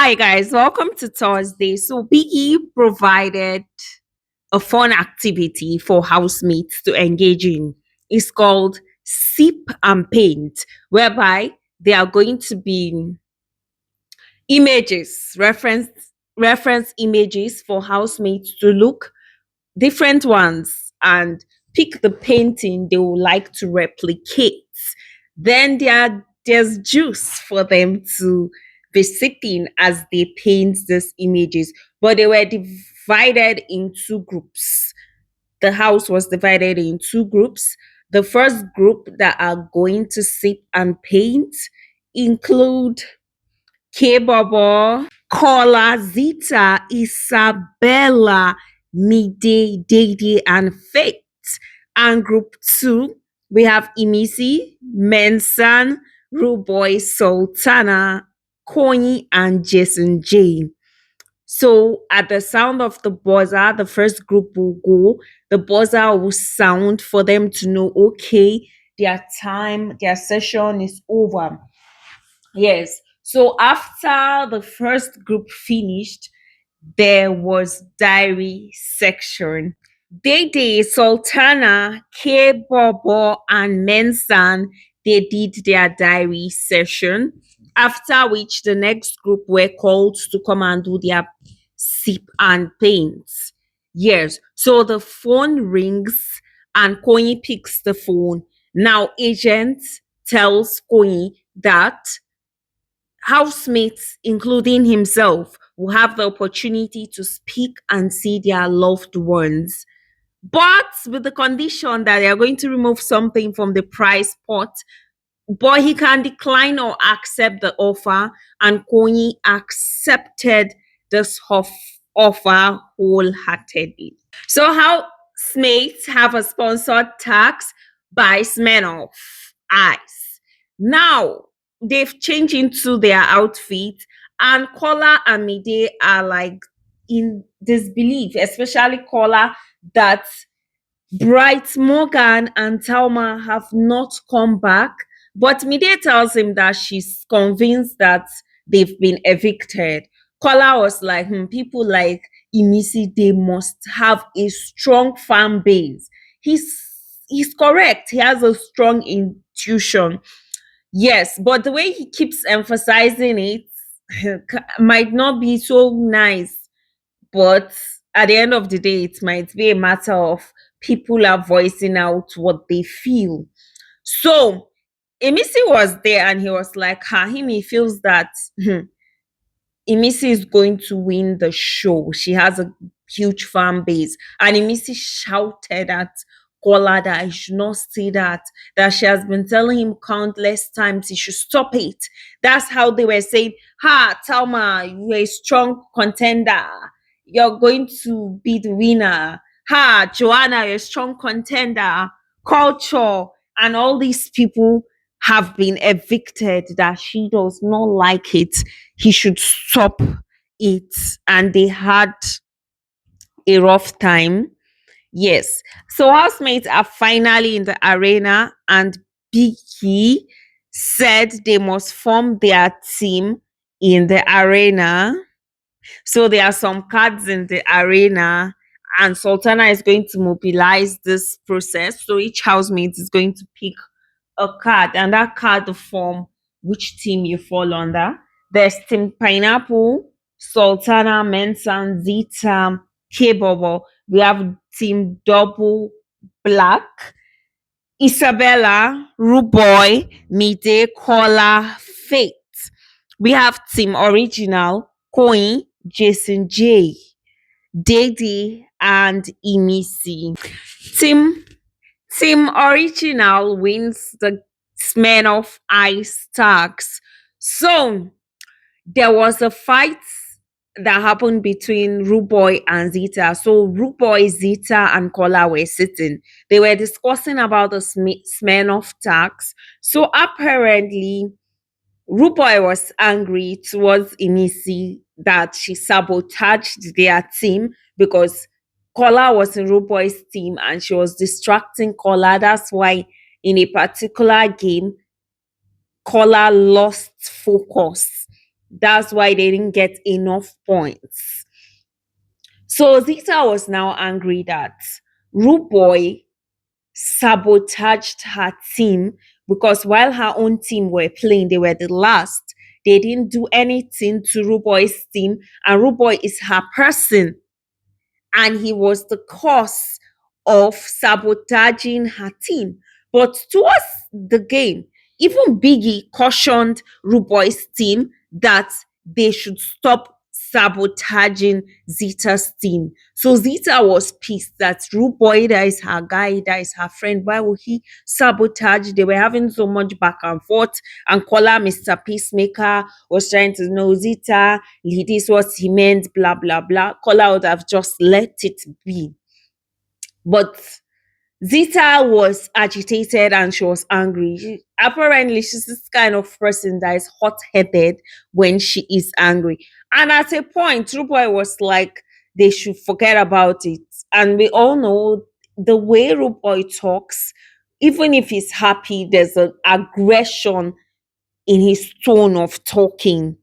Hi guys, welcome to Thursday. So Biggie provided a fun activity for housemates to engage in. It's called Sip and Paint, whereby there are going to be images, reference images for housemates to look different ones and pick the painting they would like to replicate. Then there's juice for them to be sipping as they paint these images. But they were divided in two groups. The house was divided in two groups. The first group that are going to sip and paint include K Bobo, Kola, Zita, Isabella, Mide, Dede, and Faith. And group two, we have Imisi, Mensan, Ruboy, Sultana, Kony, and Jason Jane. So at the sound of the buzzer, the first group will go. The buzzer will sound for them to know, okay, their session is over. Yes. So after the first group finished, there was diary section. Dede, Sultana, K Bobo, and Mensan, they did their diary session. After which the next group were called to come and do their sip and paint. Yes. So the phone rings and Koyi picks the phone. Now agent tells Koyi that housemates, including himself, will have the opportunity to speak and see their loved ones, but with the condition that they are going to remove something from the price pot. But he can decline or accept the offer, and Kony accepted this offer wholeheartedly. So, housemates have a sponsored tax by Smirnoff Ice. Now, they've changed into their outfit, and Kola and Mide are like in disbelief, especially Kola, that Bright, Morgan, and Talma have not come back. But Mide tells him that she's convinced that they've been evicted. Kola was like, people like Imisi, they must have a strong fan base. He's correct. He has a strong intuition. Yes, but the way he keeps emphasizing it might not be so nice, but at the end of the day, it might be a matter of people are voicing out what they feel. So Emisi was there and he was like, him, he feels that Emisi is going to win the show. She has a huge fan base. And Emisi shouted at Kola that I should not say that she has been telling him countless times he should stop it. That's how they were saying, Talma, you're a strong contender. You're going to be the winner. Joanna, you're a strong contender. Culture, and all these people have been evicted, that she does not like it. He should stop it. And they had a rough time. Yes. So housemates are finally in the arena, and Biggie said they must form their team in the arena. So there are some cards in the arena, and Sultana is going to mobilize this process. So each housemate is going to pick a card, and that card will form which team you fall under. There's Team Pineapple, Sultana, Mensan, Zita, K-Bobo. We have Team Double Black, Isabella, Ruboy, Mide, Kola, Faith. We have Team Original, Coin, Jason J, Dede, and Imisi. Team Team Original wins the Smirnoff Ice tax. So there was a fight that happened between Ruboy and Zita. So Ruboy, Zita, and Kola were sitting. They were discussing about the Smirnoff tax. So apparently, Ruboy was angry towards Imisi that she sabotaged their team because Kola was in Ruboy's team and she was distracting Kola. That's why in a particular game, Kola lost focus. That's why they didn't get enough points. So Zita was now angry that Rude Boy sabotaged her team because while her own team were playing, they were the last. They didn't do anything to Rude Boy's team, and Rude Boy is her person, and he was the cause of sabotaging her team. But towards the game, even Biggie cautioned Rude Boy's team that they should stop sabotaging Zita's team. So Zita was pissed that Rude Boy, that is her guy, that is her friend, why would he sabotage? They were having so much back and forth. And Kola, Mr. Peacemaker, was trying to know Zita, this what he meant, blah, blah, blah. Kola would have just let it be. But Zita was agitated and she was angry. Apparently, she's this kind of person that is hot headed when she is angry. And at a point, True Boy was like, they should forget about it. And we all know the way True Boy talks, even if he's happy, there's an aggression in his tone of talking.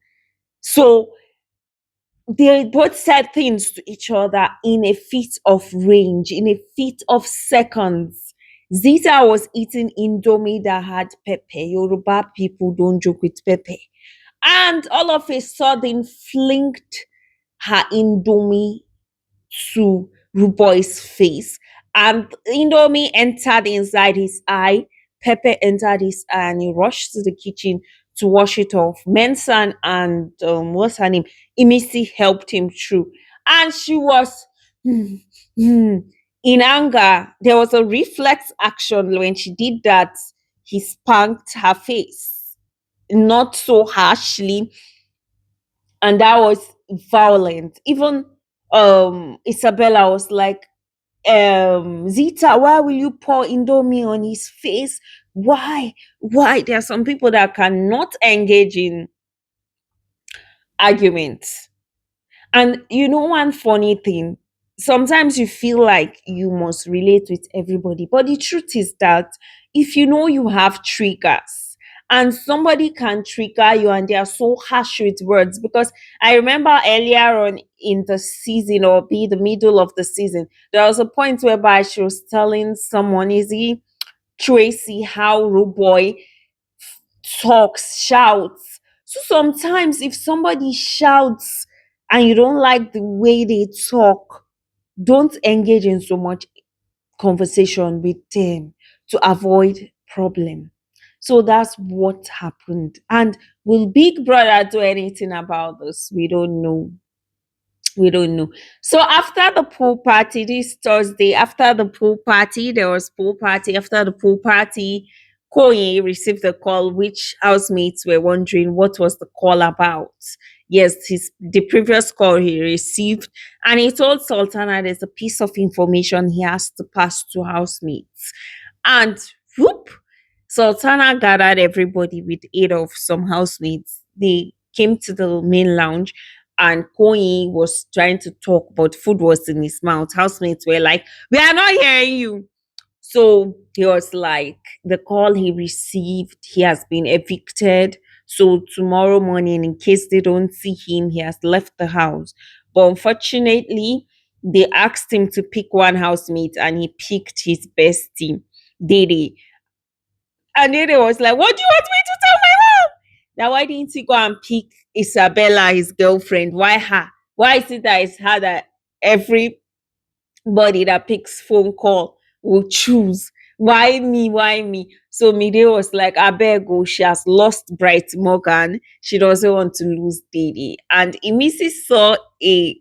So they both said things to each other in a feat of range, in a feat of seconds. Zita was eating indomie that had pepper. Yoruba people don't joke with pepper. And all of a sudden flinked her indomie to Ruboy's face. And Indomie entered inside his eye. Pepper entered his eye and he rushed to the kitchen to wash it off. Mensan and what's her name? Imisi helped him through. And she was hmm, hmm, in anger. There was a reflex action when she did that. He spanked her face. Not so harshly, and that was violent. Even Isabella was like, Zita, why will you pour indomie on his face? Why there are some people that cannot engage in arguments. And you know, one funny thing, sometimes you feel like you must relate with everybody. But the truth is that if you know you have triggers and somebody can trigger you and they are so harsh with words, because I remember earlier on in the season, or be the middle of the season, there was a point whereby she was telling someone, is he Tracy, how Rude Boy talks, shouts. So sometimes if somebody shouts and you don't like the way they talk, don't engage in so much conversation with them to avoid problem. So that's what happened. And will Big Brother do anything about this? We don't know. We don't know. So after the pool party this Thursday, after the pool party, there was pool party. After the pool party, Koye received a call, which housemates were wondering what was the call about. Yes, the previous call he received, and he told Sultana there's a piece of information he has to pass to housemates. And whoop, Sultana gathered everybody with aid of some housemates. They came to the main lounge and Koyi was trying to talk, but food was in his mouth. Housemates were like, "We are not hearing you." So he was like, the call he received, he has been evicted. So tomorrow morning, in case they don't see him, he has left the house. But unfortunately, they asked him to pick one housemate and he picked his bestie, Dede. And Dede was like, "What do you want me to tell my mom? Now, why didn't he go and pick Isabella, his girlfriend? Why her? Why is it that it's her that everybody that picks phone call will choose? Why me? Why me?" So Mide was like, I beg, oh, she has lost Bright Morgan. She doesn't want to lose Didi. And Imisi saw a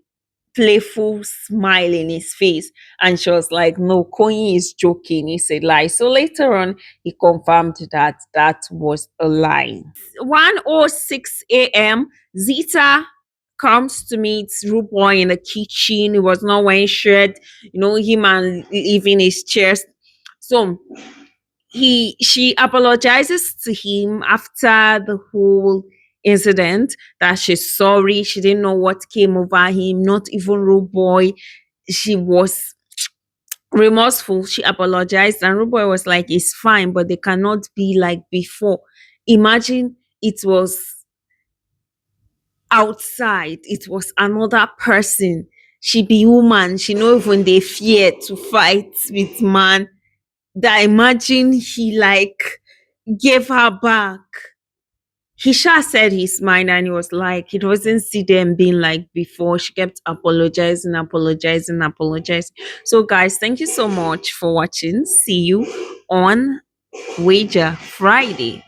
playful smile in his face. And she was like, no, Koyi is joking. He said lie. So later on, he confirmed that that was a lie. 1:06 a.m., Zita comes to meet Rude Boy in the kitchen. He was not wearing shirt, him and leaving his chest. So she apologizes to him after the whole incident, that she's sorry, she didn't know what came over him, not even Rude Boy. She was remorseful. She apologized, and Rude Boy was like, it's fine, but they cannot be like before. Imagine it was outside it was another person. She be woman, she no even dey fear to fight with man. That imagine he like gave her back. He sure said his mind and he was like, it wasn't see them being like before. She kept apologizing, apologizing, apologizing. So, guys, thank you so much for watching. See you on Wager Friday.